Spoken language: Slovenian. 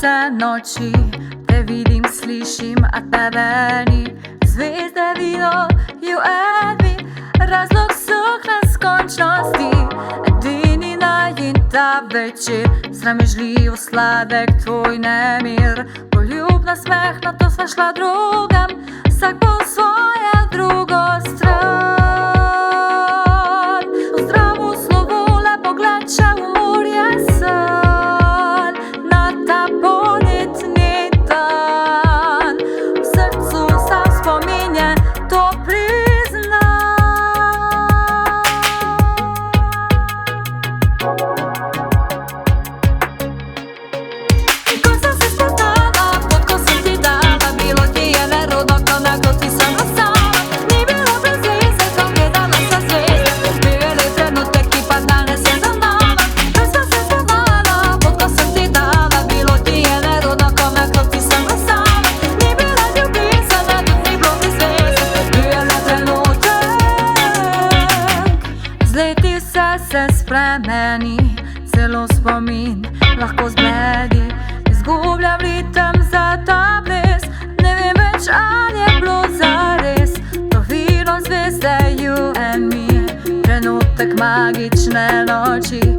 vse noči te vidim, slišim, a tebe ni. Zvezde vidijo eni, razlog vseh neskončnosti. Edini najin ta večer, sramežljivo sladek tvoj nemir. Poljubna smeh, na to sva šla drugam, vsak po svoje drugo stran. V zdravu slovo le pogled še v morje san, na ta poletni dan. V srcu sam spominje, to priznam. Ko sem se spoznala, pot ko sem ti dala, bilo ti je nerodno, ko naglo ti sem ostala. Ni bilo brez veze, ko gledala sa zvezde, bili trenutki pa danes je za nama. Ko sem se spoznala, pot ko sem ti dala, bilo ti je nerodno, ko naglo ti sem ostala. Ni bila ljubezen, ne ni bilo brez veze, bili trenutek. Z leti vse se spremeni, celo spomin lahko zbledi. Izgubljam ritem za ta ples, ne vem več, ali je bilo zares. To vino zvezde, you and me, trenutek magične noči.